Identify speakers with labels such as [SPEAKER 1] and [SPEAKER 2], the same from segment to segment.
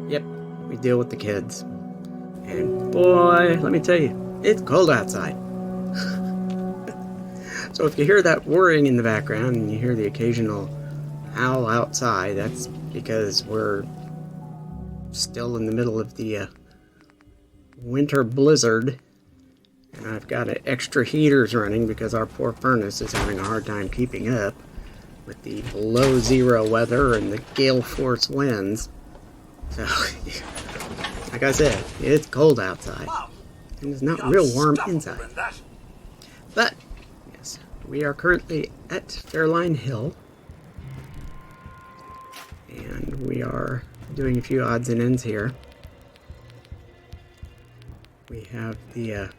[SPEAKER 1] Yep, we deal with the kids. And boy, let me tell you, it's cold outside. So if you hear that whirring in the background and you hear the occasional howl outside, that's because we're still in the middle of the winter blizzard. And I've got extra heaters running because our poor furnace is having a hard time keeping up with the below zero weather and the gale force winds. So, like I said, it's cold outside, and it's not real warm inside. But, yes, we are currently at Fairline Hill, and we are doing a few odds and ends here. We have the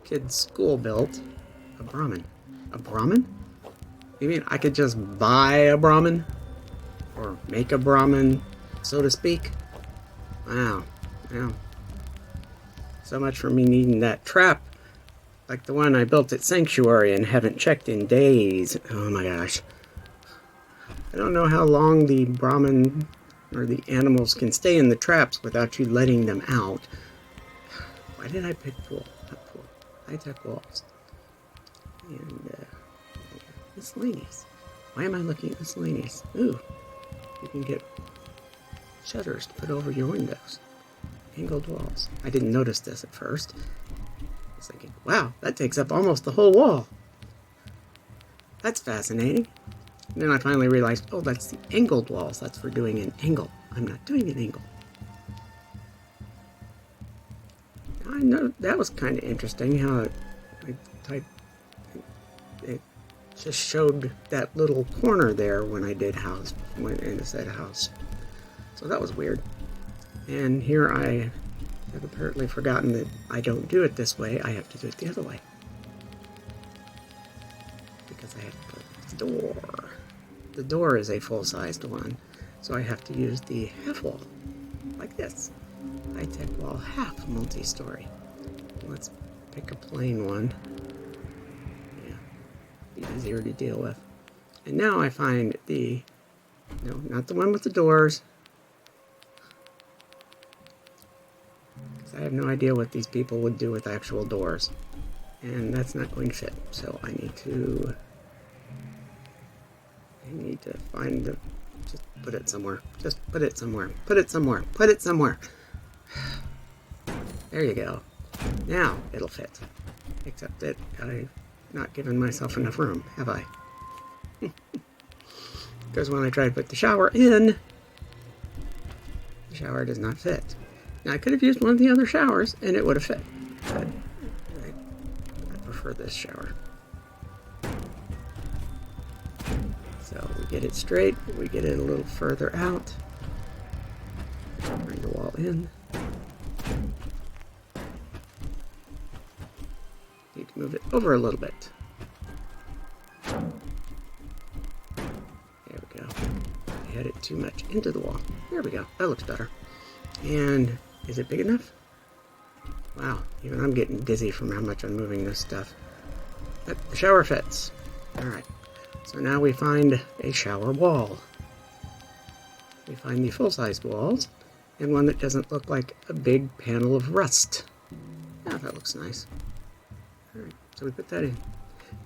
[SPEAKER 1] kids' school built, a Brahmin. A Brahmin? You mean I could just buy a Brahmin? Or make a Brahmin, so to speak? Wow. So much for me needing that trap, like the one I built at Sanctuary and haven't checked in days. Oh my gosh. I don't know how long the Brahmin or the animals can stay in the traps without you letting them out. Why did I pick pool? Not pool. High-tech walls. And miscellaneous. Why am I looking at miscellaneous? Ooh, you can get shutters to put over your windows. Angled walls. I didn't notice this at first. I was thinking, wow, that takes up almost the whole wall. That's fascinating. And then I finally realized, oh, that's the angled walls. That's for doing an angle. I'm not doing an angle. I know that was kind of interesting how it just showed that little corner there when I did house, when it said house. So that was weird. And here I have apparently forgotten that I don't do it this way. I have to do it the other way. Because I have to put the door. The door is a full-sized one. So I have to use the half wall. Like this. High-tech wall half multi-story. Let's pick a plain one. Yeah. Be easier to deal with. And now I find the... No, not the one with the doors. I have no idea what these people would do with actual doors. And that's not going to fit. So I need to find the... Just put it somewhere. Just put it somewhere. Put it somewhere. Put it somewhere. There you go. Now it'll fit. Except that I've not given myself enough room, have I? Because when I try to put the shower in, the shower does not fit. Now, I could have used one of the other showers, and it would have fit. But I prefer this shower. So we get it straight. We get it a little further out. Bring the wall in. Need to move it over a little bit. There we go. I had it too much into the wall. There we go. That looks better. And... is it big enough? Wow, even I'm getting dizzy from how much I'm moving this stuff. But the shower fits. Alright, so now we find a shower wall. We find the full-sized walls, and one that doesn't look like a big panel of rust. Yeah, that looks nice. Alright, so we put that in.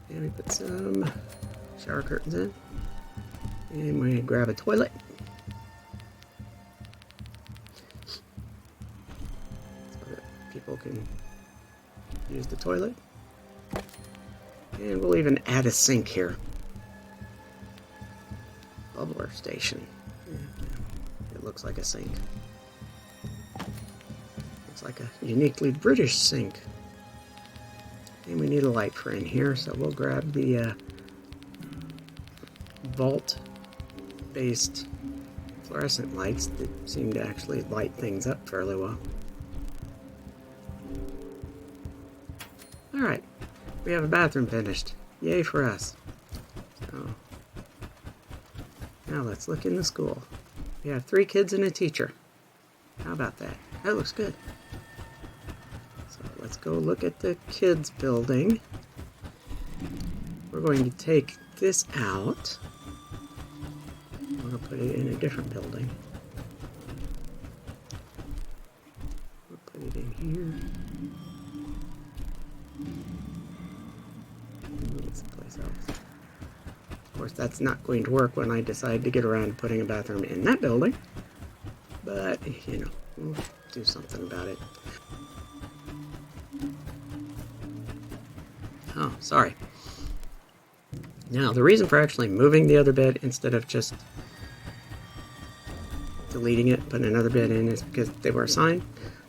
[SPEAKER 1] And we put some shower curtains in. And we grab a toilet. People can use the toilet. And we'll even add a sink here. Oberland Station. It looks like a sink. It's like a uniquely British sink. And we need a light for in here, so we'll grab the vault-based fluorescent lights that seem to actually light things up fairly well. Alright, we have a bathroom finished. Yay for us. So, now let's look in the school. We have 3 kids and a teacher. How about that? That looks good. let's go look at the kids' building. We're going to take this out. We're going to put it in a different building. We'll put it in here. Move someplace else. Of course, that's not going to work when I decide to get around to putting a bathroom in that building. But, you know, we'll do something about it. Oh, sorry. Now, the reason for actually moving the other bed instead of just deleting it, putting another bed in, is because they were assigned.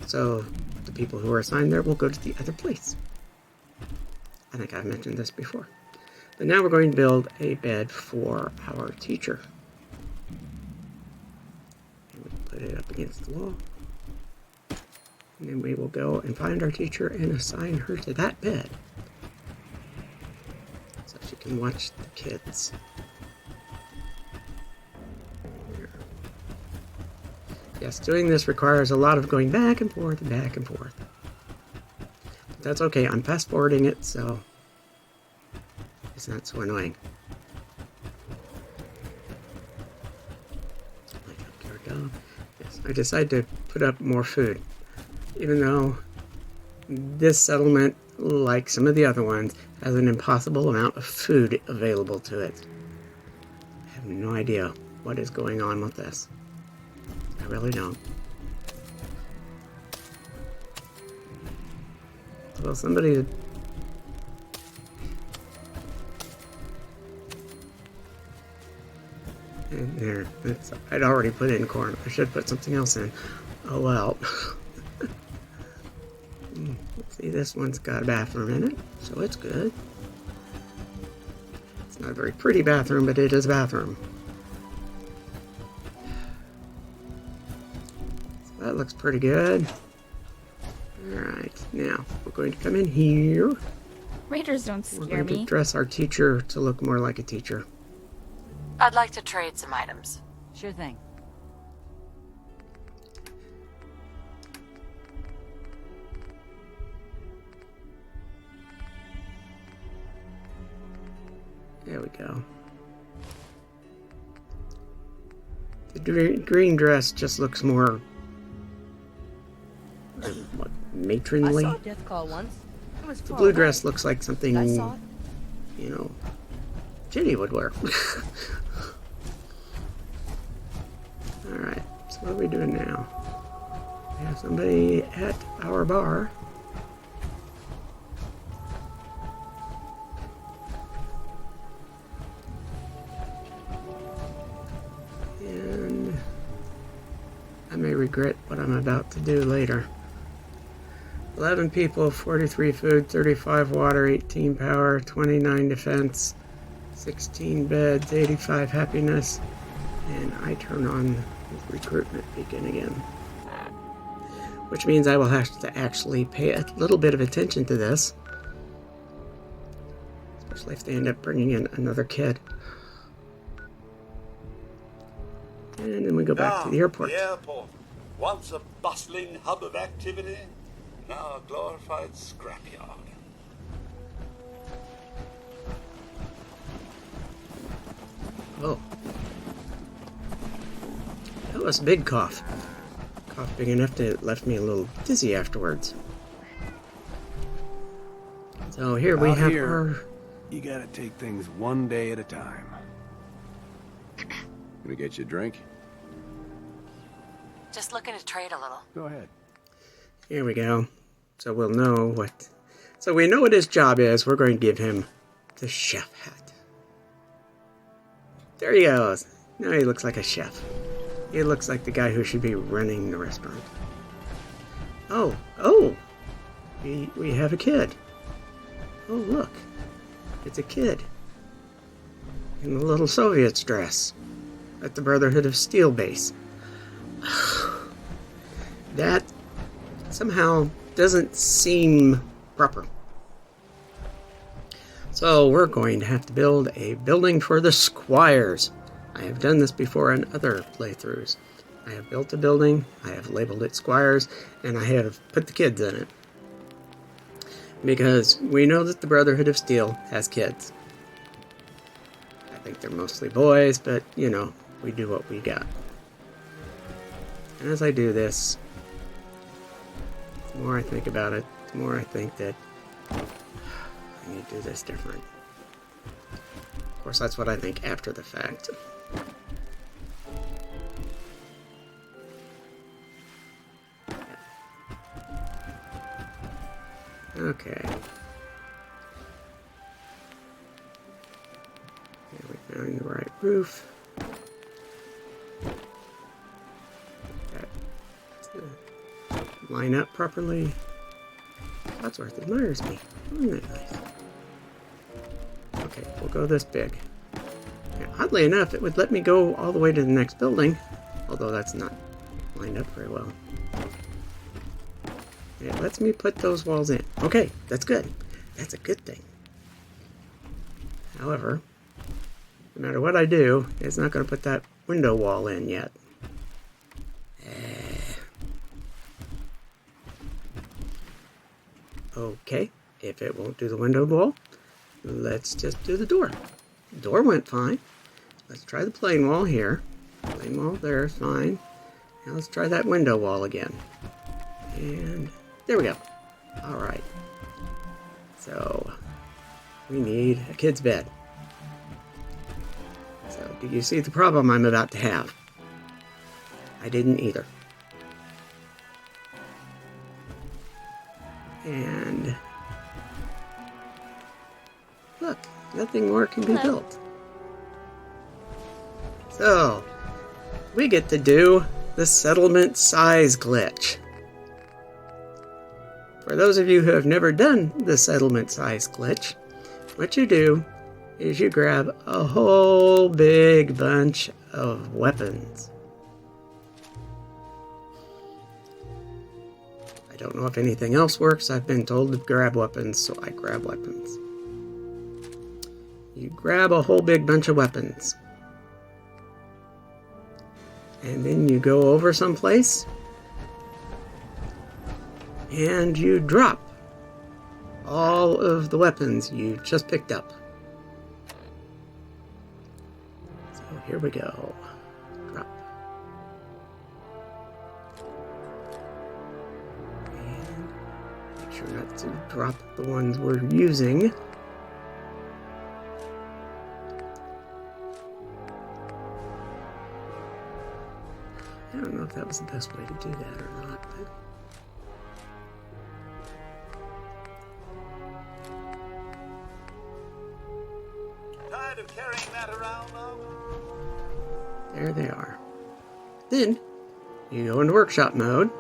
[SPEAKER 1] So, the people who were assigned there will go to the other place. I think I've mentioned this before. But now we're going to build a bed for our teacher. And we put it up against the wall. And then we will go and find our teacher and assign her to that bed. So she can watch the kids. Here. Yes, doing this requires a lot of going back and forth and back and forth. But that's okay, I'm fast forwarding it, so it's not so annoying. Yes, I decided to put up more food. Even though this settlement, like some of the other ones, has an impossible amount of food available to it. I have no idea what is going on with this. I really don't. Well, somebody... And there, I'd already put in corn. I should put something else in. Oh well. See, this one's got a bathroom in it, so it's good. It's not a very pretty bathroom, but it is a bathroom. So that looks pretty good. Alright, now we're going to come in here.
[SPEAKER 2] Raiders don't scare me.
[SPEAKER 1] We're going to dress our teacher to look more like a teacher.
[SPEAKER 3] I'd like to trade some items.
[SPEAKER 4] Sure thing.
[SPEAKER 1] There we go. The green dress just looks more what, matronly.
[SPEAKER 4] I saw a death call once. It was
[SPEAKER 1] The blue dress looks like something, you know, Jenny would wear. Alright, so what are we doing now? We have somebody at our bar. And I may regret what I'm about to do later. 11 people, 43 food, 35 water, 18 power, 29 defense, 16 beds, 85 happiness, and I turn on the recruitment beacon again. Which means I will have to actually pay a little bit of attention to this. Especially if they end up bringing in another kid. And then we go back to the airport.
[SPEAKER 5] The airport. Once a bustling hub of activity, now a glorified scrapyard.
[SPEAKER 1] Oh. That was a big cough. Cough big enough that it left me a little dizzy afterwards. So here we have our...
[SPEAKER 6] You gotta take things one day at a time. Gonna get you a drink?
[SPEAKER 3] Just looking to trade a little.
[SPEAKER 6] Go ahead.
[SPEAKER 1] Here we go. So we'll know what... So we know what his job is. We're going to give him the chef hat. There he goes. Now he looks like a chef. He looks like the guy who should be running the restaurant. Oh, we have a kid. Oh, look. It's a kid. In the little Soviets dress. At the Brotherhood of Steel base. That somehow doesn't seem proper. So we're going to have to build a building for the squires. I have done this before in other playthroughs. I have built a building, I have labeled it squires, and I have put the kids in it. Because we know that the Brotherhood of Steel has kids. I think they're mostly boys, but, you know, we do what we got. And as I do this, the more I think about it, the more I think that I need to do this different. Of course, that's what I think after the fact. Okay. Yeah, we found the right roof. Line up properly. Wadsworth admires me. Isn't that nice? Okay, we'll go this big. Yeah, oddly enough, it would let me go all the way to the next building, although that's not lined up very well. It lets me put those walls in. Okay, that's good. That's a good thing. However, no matter what I do, it's not going to put that window wall in yet. Okay, if it won't do the window wall, let's just do the door. The door went fine. Let's try the plain wall here. Plain wall there is fine. Now let's try that window wall again. And there we go. Alright. So, we need a kid's bed. So, do you see the problem I'm about to have? I didn't either. And look, nothing more can be built. So, we get to do the settlement size glitch. For those of you who have never done the settlement size glitch, what you do is you grab a whole big bunch of weapons. I don't know if anything else works. I've been told to grab weapons, so I grab weapons. You grab a whole big bunch of weapons. And then you go over someplace. And you drop all of the weapons you just picked up. So here we go. Drop. Make sure not to drop the ones we're using. I don't know if that was the best way to do that or not, but...
[SPEAKER 5] Tired of carrying that around, love?
[SPEAKER 1] There they are. Then, you go into workshop mode,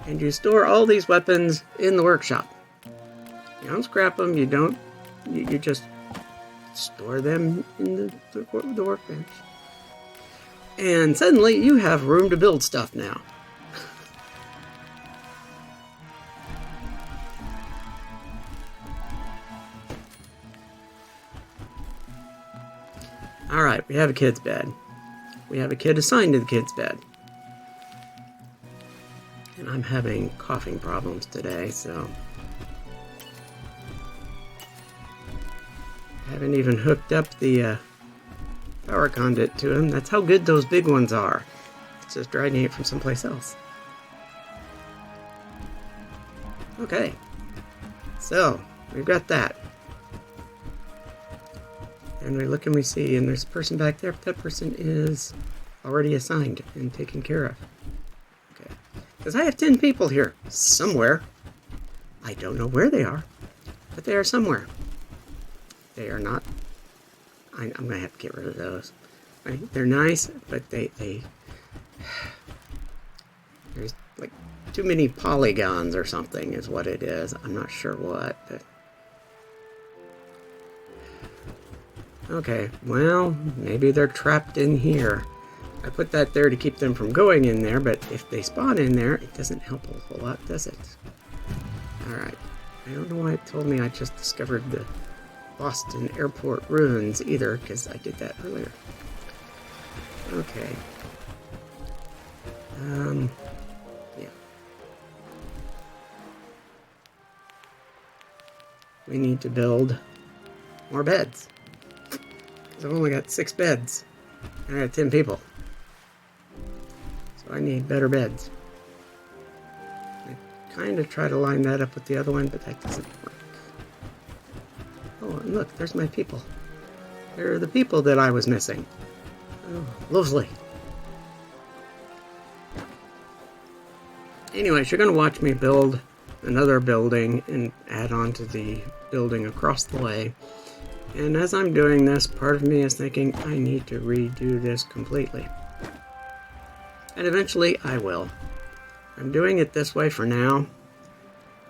[SPEAKER 1] and you store all these weapons in the workshop. You don't scrap them, you don't, you just store them in the workbench. And suddenly, you have room to build stuff now. Alright, we have a kid's bed. We have a kid assigned to the kid's bed. And I'm having coughing problems today, so... I haven't even hooked up the power conduit to him. That's how good those big ones are. It's just dragging it from someplace else. Okay. So, we've got that. And we look and we see, and there's a person back there, but that person is already assigned and taken care of. Okay. Because I have 10 people here, somewhere. I don't know where they are, but they are somewhere. They are not... I'm going to have to get rid of those. They're nice, but they... There's like too many polygons or something is what it is. I'm not sure what, but... Okay, well, maybe they're trapped in here. I put that there to keep them from going in there, but if they spawn in there, it doesn't help a whole lot, does it? Alright. I don't know why it told me I just discovered the Boston Airport ruins either, because I did that earlier. Okay. Yeah. we need to build more beds. Because I've only got 6 beds. And I got 10 people. So I need better beds. I kind of try to line that up with the other one, but that doesn't work. Oh, and look, there's my people. They're the people that I was missing. Oh, lovely. Anyways, you're going to watch me build another building and add on to the building across the way. And as I'm doing this, part of me is thinking I need to redo this completely. And eventually I will. I'm doing it this way for now.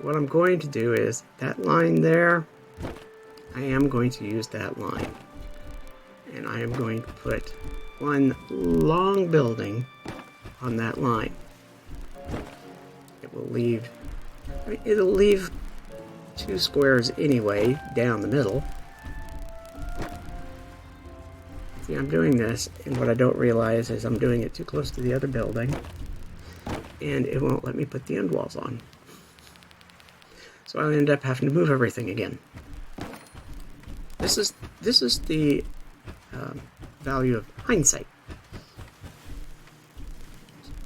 [SPEAKER 1] What I'm going to do is that line there, I am going to use that line. And I am going to put one long building on that line. It will leave, it'll leave 2 squares anyway down the middle. See, I'm doing this, and what I don't realize is I'm doing it too close to the other building, and it won't let me put the end walls on. So I'll end up having to move everything again. This is the value of hindsight.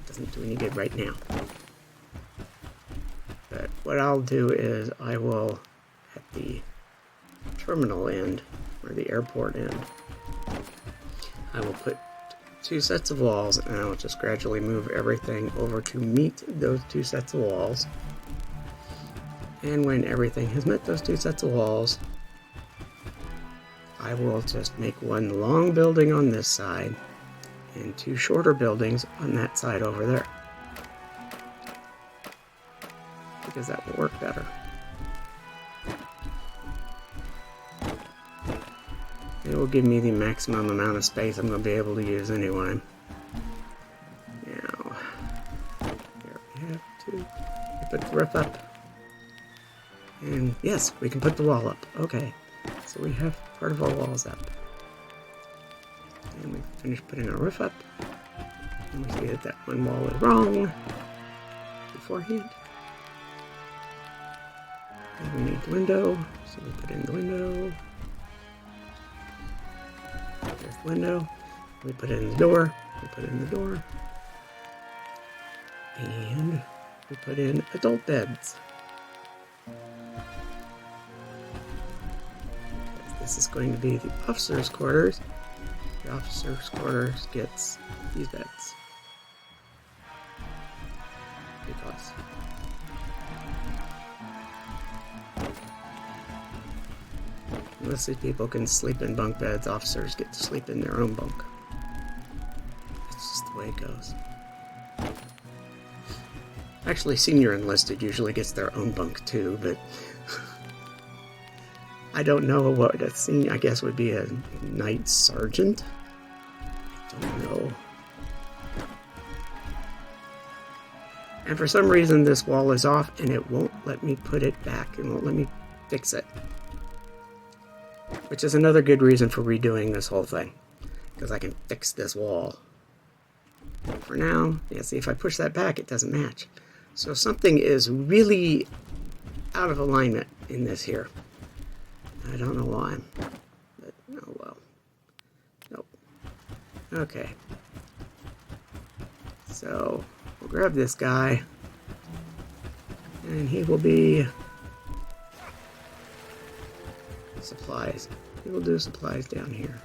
[SPEAKER 1] Doesn't do any good right now. But what I'll do is I will, at the terminal end, or the airport end, I will put 2 sets of walls, and I will just gradually move everything over to meet those 2 sets of walls. And when everything has met those 2 sets of walls, I will just make one long building on this side and 2 shorter buildings on that side over there. Because that will work better. It will give me the maximum amount of space I'm going to be able to use anyway. Now, there we have to put the roof up. And yes, we can put the wall up. Okay, so we have part of our walls up. And we finished putting our roof up. And we see that that one wall is wrong beforehand. And we need the window, so we put in the window. There's the window. We put in the door. We put in the door. And we put in adult beds. This is going to be the officers' quarters. The officers' quarters gets these beds. Because enlisted people can sleep in bunk beds, officers get to sleep in their own bunk. It's just the way it goes. Actually, senior enlisted usually gets their own bunk too, but I don't know what a senior, I guess would be a night sergeant. I don't know. And for some reason this wall is off and it won't let me put it back. It won't let me fix it. Which is another good reason for redoing this whole thing. Because I can fix this wall. For now, yeah, see if I push that back it doesn't match. So something is really out of alignment in this here. I don't know why, but oh well. Nope. Okay. So, we'll grab this guy, and he will be supplies. He will do supplies down here.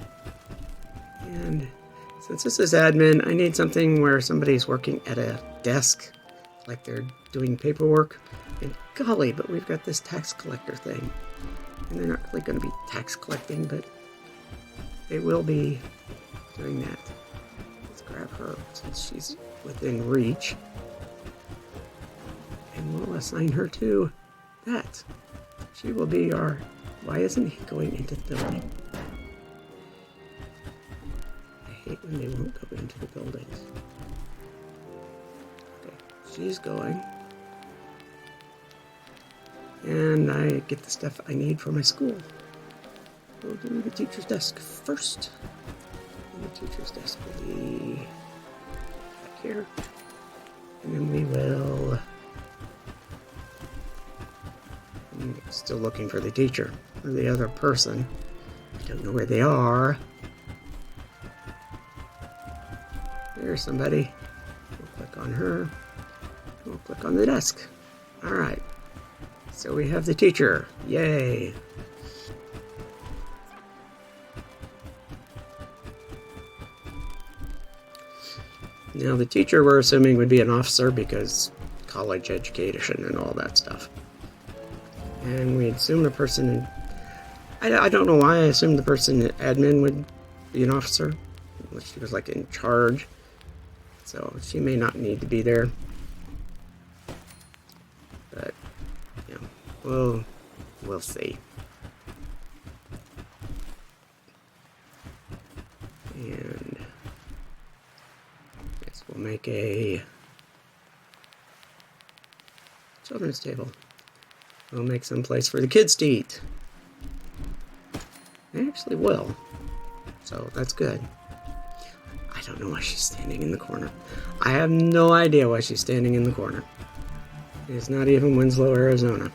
[SPEAKER 1] And since this is admin, I need something where somebody's working at a desk, like they're doing paperwork. And golly, but we've got this tax collector thing. And they're not really going to be tax collecting, but they will be doing that. Let's grab her since she's within reach. And we'll assign her to that. She will be our... Why isn't he going into the building? I hate when they won't go into the buildings. Okay, she's going. And I get the stuff I need for my school. We'll do the teacher's desk first. And the teacher's desk will be back here. And then we will Still looking for the teacher or the other person. I don't know where they are. There's somebody. We'll click on her. We'll click on the desk. Alright. So we have the teacher. Yay. Now the teacher we're assuming would be an officer because college education and all that stuff. And we assume the person, I don't know why I assumed the person in admin would be an officer. She was like in charge. So she may not need to be there. But, you know, we'll see. And I guess we'll make a children's table. We'll make some place for the kids to eat. They actually will. So that's good. I don't know why she's standing in the corner. I have no idea why she's standing in the corner. It's not even Winslow, Arizona.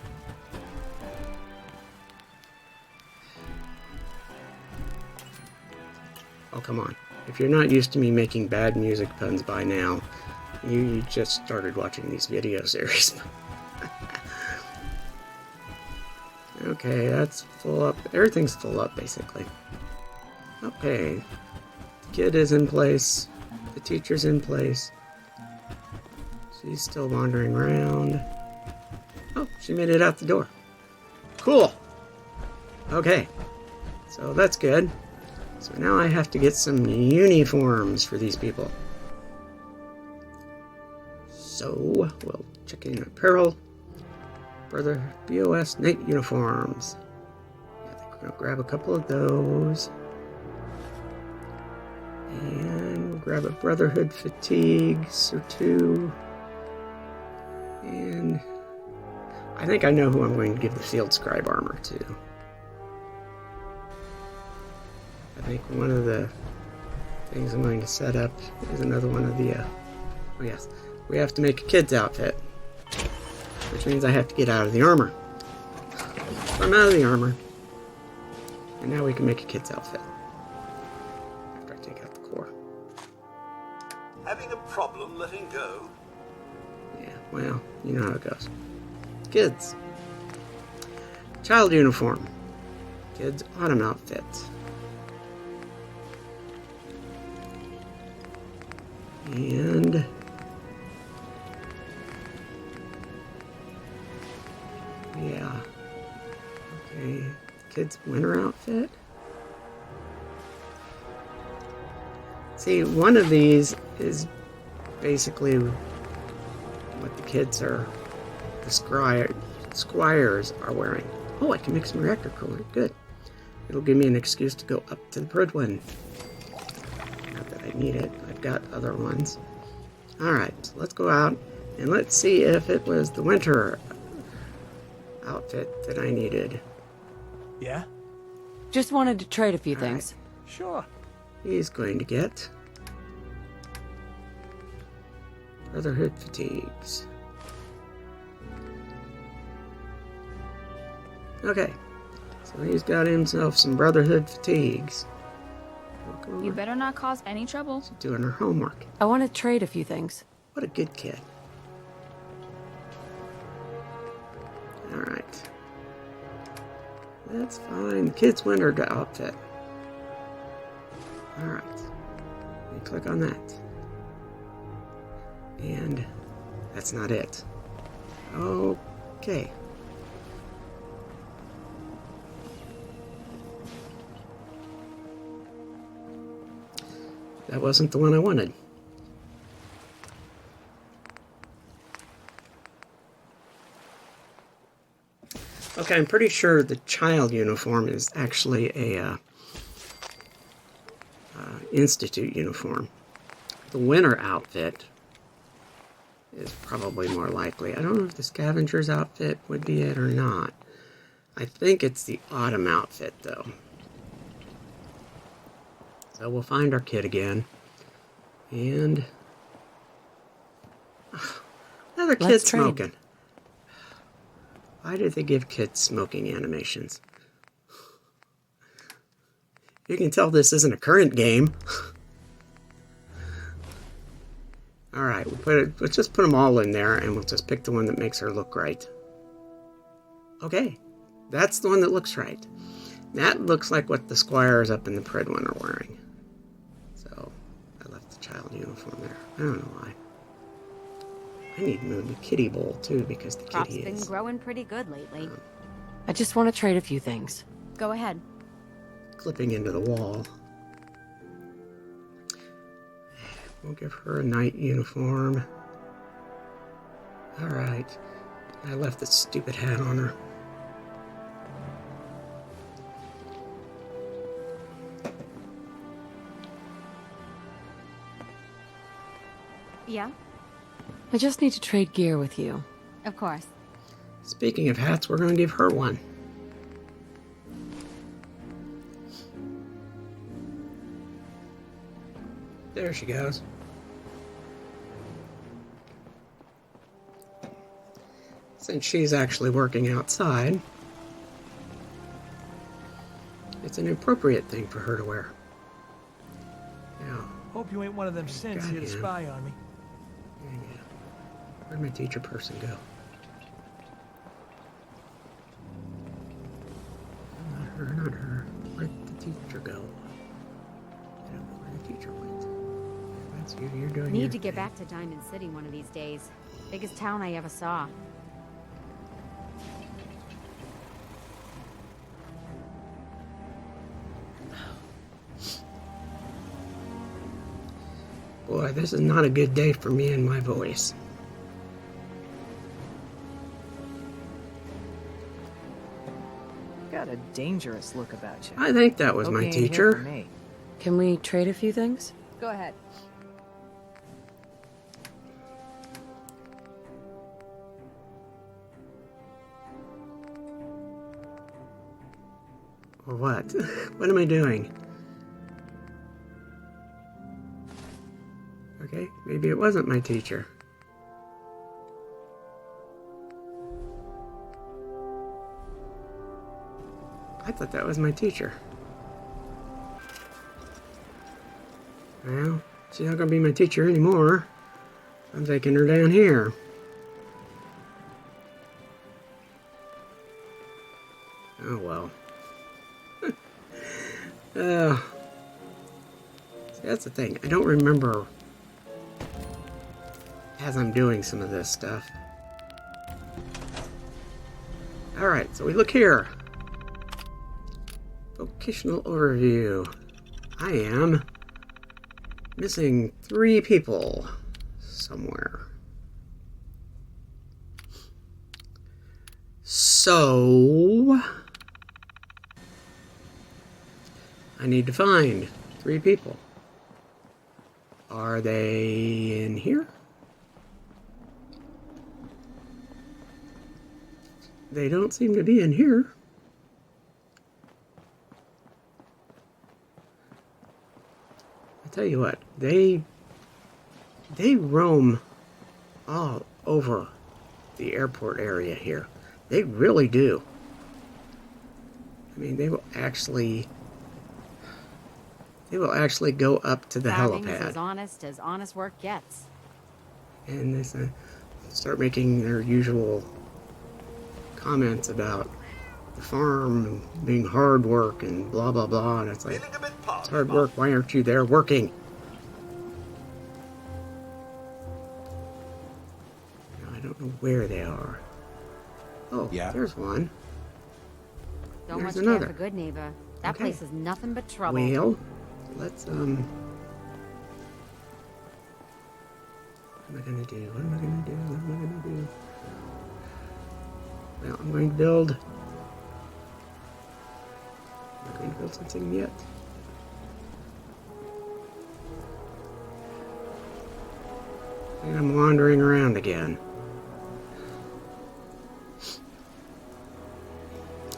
[SPEAKER 1] Oh, come on. If you're not used to me making bad music puns by now, you just started watching these video series. Okay, that's full up. Everything's full up, basically. Okay. The kid is in place. The teacher's in place. She's still wandering around. Oh, she made it out the door. Cool. Okay. So that's good. So now I have to get some uniforms for these people. So, we'll check in apparel. Brother BOS night uniforms. I think we're going to grab a couple of those. And we'll grab a Brotherhood fatigues or two. And I think I know who I'm going to give the field scribe armor to. I think one of the things I'm going to set up is another one of the, oh yes, we have to make a kid's outfit. Which means I have to get out of the armor. So I'm out of the armor. And now we can make a kid's outfit. After I take out the core.
[SPEAKER 5] Having a problem letting go?
[SPEAKER 1] Yeah, well, you know how it goes. Kids. Child uniform. Kids autumn outfit. And yeah. Okay. Kids winter outfit. See, one of these is basically what the kids are, the squires are wearing. Oh, I can make some reactor coolant. Good. It'll give me an excuse to go up to the bird one. Not that I need it. I've got other ones. Alright, so let's go out and let's see if it was the winter outfit that I needed.
[SPEAKER 6] Yeah?
[SPEAKER 4] Just wanted to trade a few things.
[SPEAKER 6] Sure.
[SPEAKER 1] He's going to get Brotherhood fatigues. Okay, so he's got himself some Brotherhood fatigues.
[SPEAKER 2] You better not cause any trouble.
[SPEAKER 1] She's doing her homework.
[SPEAKER 4] I want to trade a few things.
[SPEAKER 1] What a good kid. Alright. That's fine. The kid's winter outfit. Alright. Let me click on that. And that's not it. Okay. That wasn't the one I wanted. Okay, I'm pretty sure the child uniform is actually a institute uniform. The winter outfit is probably more likely. I don't know if the scavenger's outfit would be it or not. I think it's the autumn outfit, though. So we'll find our kid again. And another kid smoking. Why did they give kids smoking animations? You can tell this isn't a current game. Alright, let's just put them all in there, and we'll just pick the one that makes her look right. Okay, that's the one that looks right. That looks like what the squires up in the Pred one are wearing. So, I left the child uniform there. I don't know why. I need to move the kitty bowl, too, because the
[SPEAKER 7] Crop's
[SPEAKER 1] kitty
[SPEAKER 7] been
[SPEAKER 1] is...
[SPEAKER 7] growing pretty good lately.
[SPEAKER 4] I just want to trade a few things.
[SPEAKER 7] Go ahead.
[SPEAKER 1] clipping into the wall. We'll give her a night uniform. Alright. I left the stupid hat on her.
[SPEAKER 7] Yeah,
[SPEAKER 4] I just need to trade gear with you.
[SPEAKER 7] of course.
[SPEAKER 1] Speaking of hats, we're going to give her one. There she goes. Since she's actually working outside, it's an appropriate thing for her to wear. Now,
[SPEAKER 8] Hope you ain't one of them synths here to
[SPEAKER 1] Goddamn.
[SPEAKER 8] spy on me.
[SPEAKER 1] yeah. Where'd my teacher person go? Not her, not her. Where'd the teacher go? I don't know where the teacher went. That's you, you're doing your
[SPEAKER 7] Need to get
[SPEAKER 1] thing.
[SPEAKER 7] back to Diamond City one of these days. Biggest town I ever saw.
[SPEAKER 1] Boy, this is not a good day for me and my voice.
[SPEAKER 9] Got a dangerous look about you.
[SPEAKER 1] I think that was
[SPEAKER 9] Hope
[SPEAKER 1] my
[SPEAKER 9] you ain't here for
[SPEAKER 1] teacher.
[SPEAKER 9] me.
[SPEAKER 4] Can we trade a few things?
[SPEAKER 7] Go ahead.
[SPEAKER 1] Or what? What am I doing? Okay, maybe it wasn't my teacher. I thought that was my teacher. Well, she's not gonna be my teacher anymore. I'm taking her down here. Oh well. See, that's the thing. I don't remember as I'm doing some of this stuff. Alright, so we look here. Vocational overview. I am missing 3 people somewhere. So I need to find 3 people. Are they in here? They don't seem to be in here. I tell you what, they roam all over the airport area here. They really do. I mean, they will actually go up to the
[SPEAKER 7] Starving is
[SPEAKER 1] helipad
[SPEAKER 7] as honest work gets.
[SPEAKER 1] and they start making their usual comments about the farm and being hard work and blah blah blah, and it's like,
[SPEAKER 5] Feeling a bit
[SPEAKER 1] it's
[SPEAKER 5] parched,
[SPEAKER 1] hard
[SPEAKER 5] Bob?
[SPEAKER 1] work, why aren't you there working? Now, I don't know where they are. Oh,
[SPEAKER 6] Yeah.
[SPEAKER 1] there's one.
[SPEAKER 7] Don't
[SPEAKER 1] There's
[SPEAKER 7] much
[SPEAKER 1] another.
[SPEAKER 7] care for good neighbor. That
[SPEAKER 1] Okay.
[SPEAKER 7] place is nothing but trouble.
[SPEAKER 1] Well, let's what am I gonna do? What am I gonna do? What am I gonna do? Well, I'm going to build. I'm not going to build something yet. And I'm wandering around again.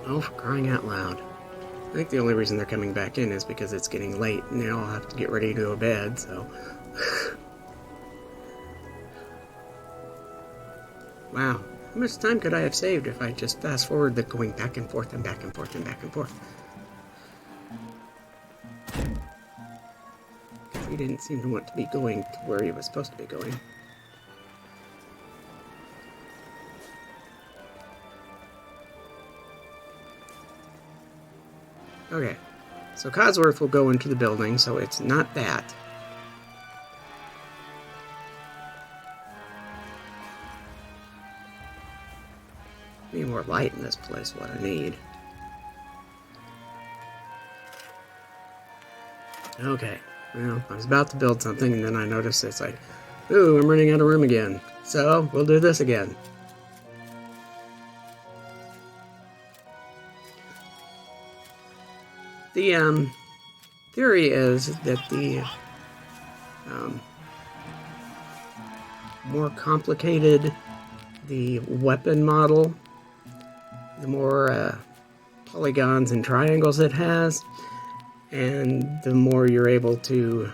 [SPEAKER 1] Oh, for crying out loud. I think the only reason they're coming back in is because it's getting late and they all have to get ready to go to bed, so. Wow, How much time could I have saved if I just fast forward the going back and forth and back and forth and back and forth? Because he didn't seem to want to be going to where he was supposed to be going. Okay, so Codsworth will go into the building, so it's not that. Need more light in this place, what I need. Okay, well, I was about to build something, and then I noticed it's like, ooh, I'm running out of room again. So, we'll do this again. The, theory is that the, more complicated the weapon model, the more, polygons and triangles it has, and the more you're able to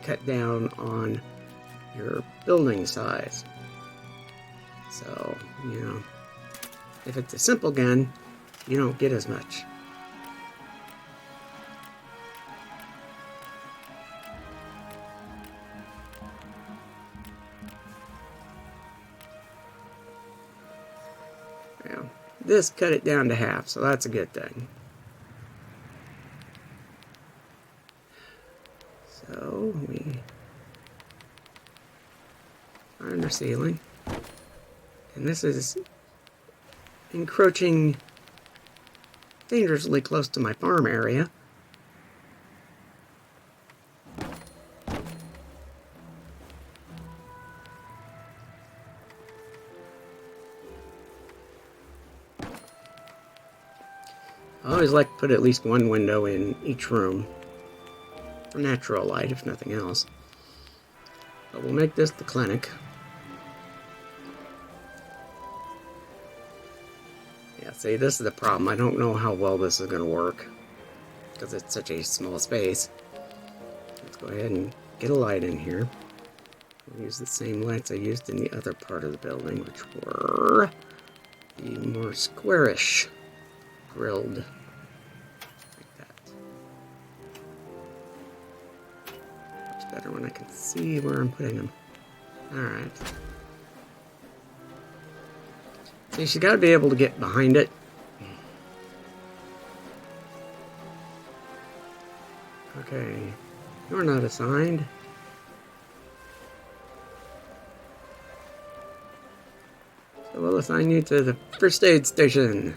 [SPEAKER 1] cut down on your building size. So, you know, if it's a simple gun, you don't get as much. Well, this cut it down to half, so that's a good thing. So we are under ceiling, and this is encroaching dangerously close to my farm area. I always like to put at least one window in each room for natural light, if nothing else. But we'll make this the clinic. Yeah, see, this is the problem. I don't know how well this is going to work because it's such a small space. Let's go ahead and get a light in here. We'll use the same lights I used in the other part of the building, which were the more squarish grilled. Like that. Much better when I can see where I'm putting them. Alright. See, she's got to be able to get behind it. Okay. You're not assigned. So we'll assign you to the first aid station.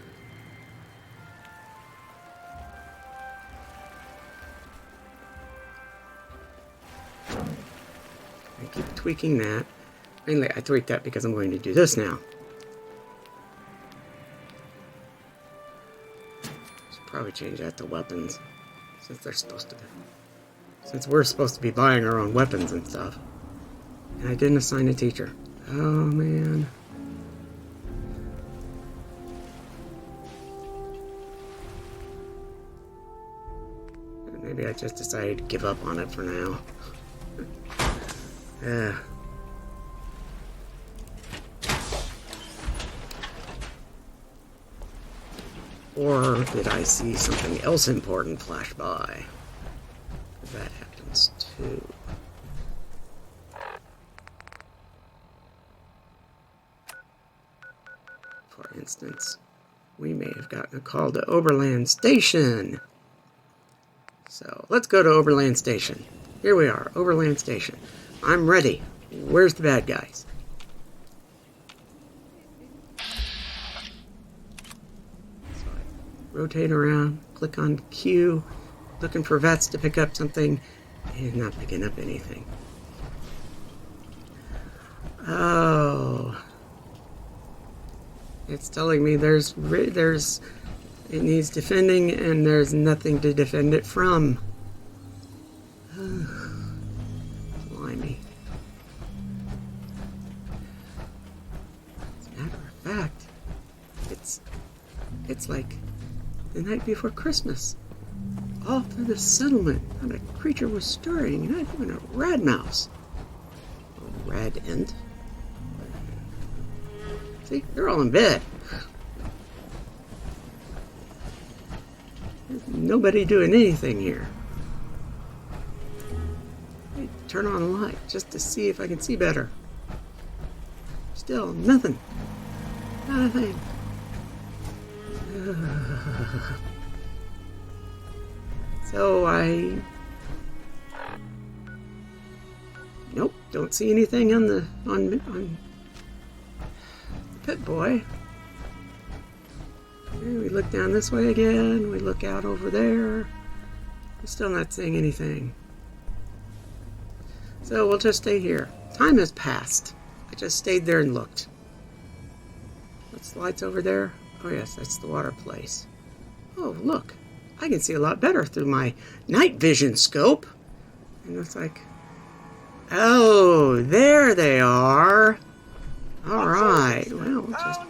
[SPEAKER 1] I keep tweaking that. Mainly, I tweaked that because I'm going to do this now. Should probably change that to weapons, since they're supposed to be. Since we're supposed to be buying our own weapons and stuff. And I didn't assign a teacher. Oh, man. Maybe I just decided to give up on it for now. Yeah. Or did I see something else important flash by? That happens too. For instance, we may have gotten a call to Oberland Station. So, let's go to Oberland Station. Here we are, Oberland Station. I'm ready. Where's the bad guys? So I rotate around, click on Q, looking for vets to pick up something, and not picking up anything. Oh. It's telling me it needs defending, and there's nothing to defend it from. Blimey. As a matter of fact, it's like the night before Christmas. All through the settlement, not a creature was stirring, not even a rat mouse. Or rat ant. See, they're all in bed. There's nobody doing anything here. Let me turn on a light just to see if I can see better. Still, nothing. Not a thing. So nope, don't see anything on Pit Boy. And we look down this way again. We look out over there. We're still not seeing anything. So we'll just stay here. Time has passed. I just stayed there and looked. What's the lights over there? Oh yes, that's the water place. Oh, look. I can see a lot better through my night vision scope. And it's like, oh, there they are. All right. Well, we'll just...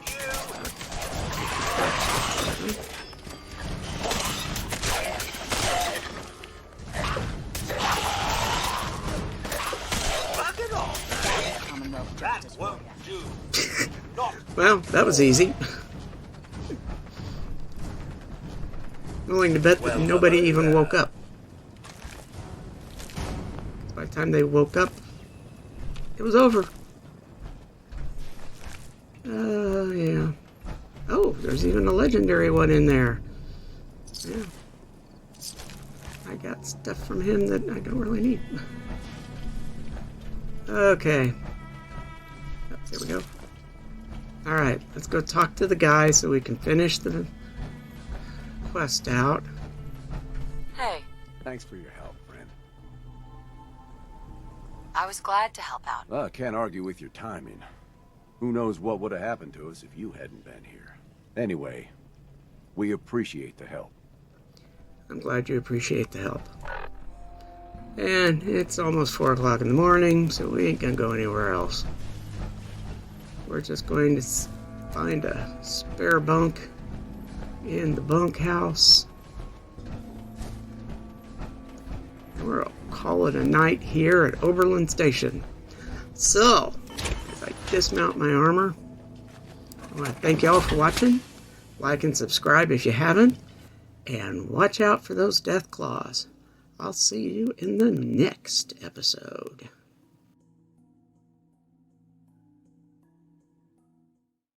[SPEAKER 1] Well, that was easy. I'm willing to bet that nobody even woke up. By the time they woke up, it was over. Yeah. Oh, there's even a legendary one in there. Yeah. I got stuff from him that I don't really need. Okay. Oh, there we go. Alright, let's go talk to the guy so we can finish the quest out.
[SPEAKER 3] Hey,
[SPEAKER 6] Thanks for your help, friend.
[SPEAKER 3] I was glad to help out.
[SPEAKER 6] Well, I can't argue with your timing. Who knows what would have happened to us if you hadn't been here. Anyway, we appreciate the help.
[SPEAKER 1] I'm glad you appreciate the help. And it's almost 4 o'clock in the morning, so we ain't gonna go anywhere else. We're just going to find a spare bunk in the bunkhouse. And we'll call it a night here at Oberland Station. So, as I dismount my armor, I want to thank y'all for watching. Like and subscribe if you haven't. And watch out for those death claws. I'll see you in the next episode.